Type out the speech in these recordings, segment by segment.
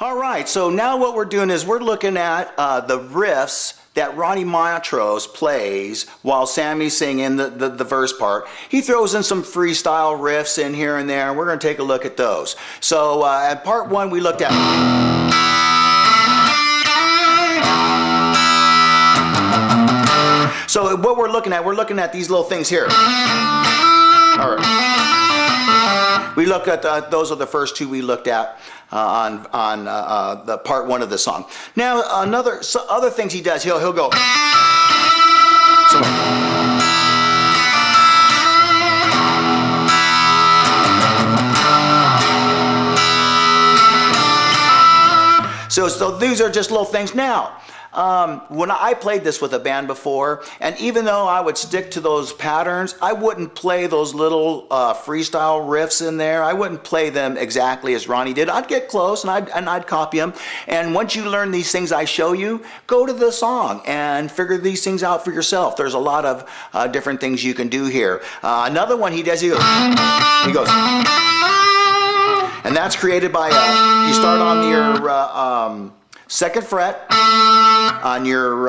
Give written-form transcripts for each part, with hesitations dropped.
All right, so now what we're doing is we're looking at the riffs that Ronnie Montrose plays while Sammy's singing the verse part. He throws in some freestyle riffs in here and there, and we're going to take a look at those. So at part one, we looked at... So what we're looking at these little things here. All right. We looked at those are the first two we looked at on the part one of the song. Now other things he does, he'll go. So these are just little things. Now, when I played this with a band before, and even though I would stick to those patterns, I wouldn't play those little freestyle riffs in there. I wouldn't play them exactly as Ronnie did. I'd get close and I'd copy them. And once you learn these things I show you, go to the song and figure these things out for yourself. There's a lot of different things you can do here. Another one he does, he goes, and that's created by, you start on your second fret on your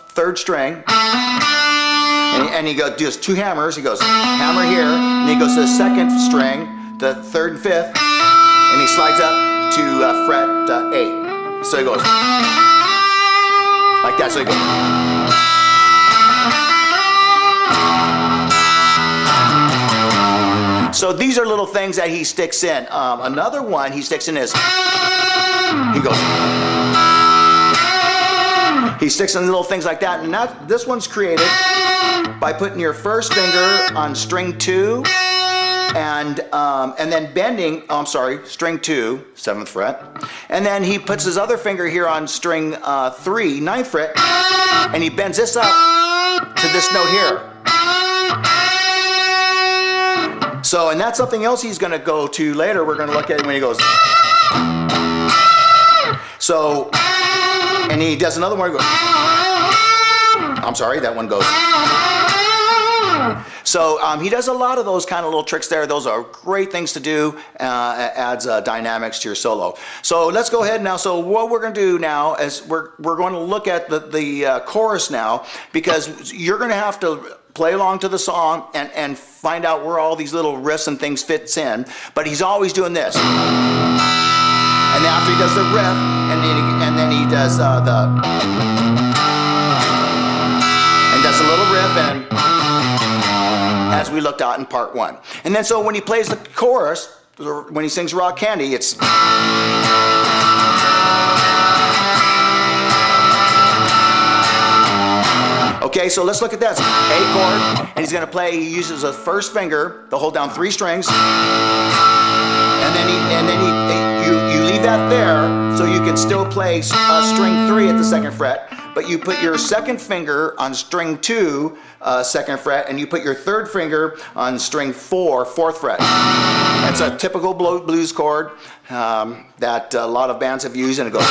third string, and he does two hammers. He goes hammer here, and he goes to the second string, the third and fifth, and he slides up to fret 8. So he goes like that. So he goes. So these are little things that he sticks in. Another one he sticks in is he sticks in little things like that, and this one's created by putting your first finger on string 2 and then bending, string 2, 7th fret, and then he puts his other finger here on string 3, 9th fret, and he bends this up to this note here. So, and that's something else he's going to go to later. We're going to look at it when he goes. So, and he does another one. That one goes. So he does a lot of those kind of little tricks there. Those are great things to do. Adds dynamics to your solo. So let's go ahead now. So what we're going to do now is we're going to look at the chorus now, because you're going to have to play along to the song and find out where all these little riffs and things fits in. But he's always doing this. And after he does the riff, and then he does and does a little riff, and as we looked at in part one. And then so when he plays the chorus, when he sings Rock Candy, it's okay. So let's look at this A chord, and he's going to play. He uses the first finger to hold down 3 strings, and then you leave that there, so you can still play string 3 at the 2nd fret, but you put your second finger on string 2, 2nd fret, and you put your third finger on string 4, 4th fret. That's a typical blues chord that a lot of bands have used, and it goes.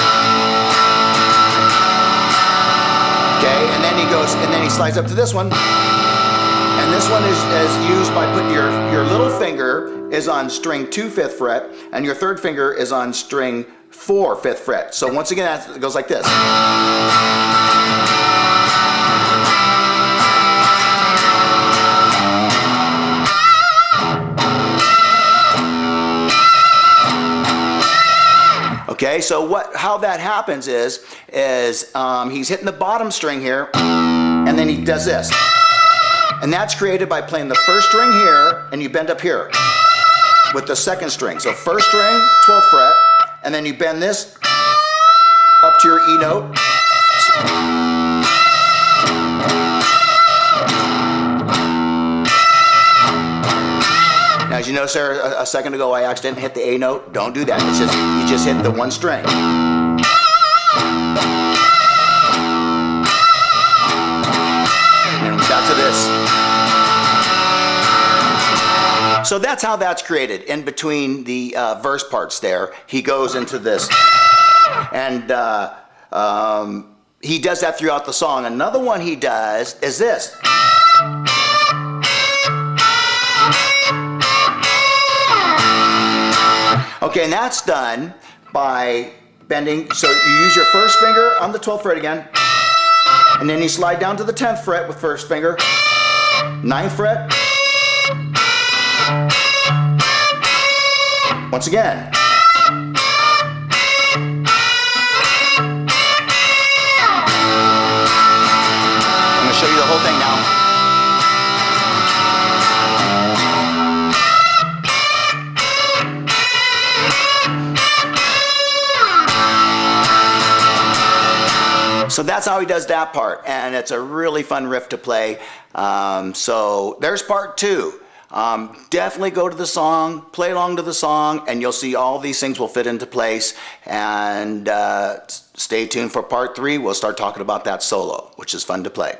Okay, and then he goes, and then he slides up to this one. And this one is used by putting your little finger is on string 2, 5th fret, and your third finger is on string 4, 5th fret. So once again, it goes like this. Okay, so how that happens is he's hitting the bottom string here, and then he does this. And that's created by playing the first string here, and you bend up here with the second string. So first string, 12th fret, and then you bend this up to your E note. Now, as you noticed there a second ago, I accidentally hit the A note. Don't do that. It's just you just hit the one string. And back to this. So that's how that's created. In between the verse parts there, he goes into this. And he does that throughout the song. Another one he does is this. Okay, and that's done by bending. So you use your first finger on the 12th fret again, and then you slide down to the 10th fret with first finger, 9th fret. Once again. I'm going to show you the whole thing now. So that's how he does that part, and it's a really fun riff to play. So there's part 2. Definitely go to the song, play along to the song, and you'll see all these things will fit into place. And stay tuned for part 3. We'll start talking about that solo, which is fun to play.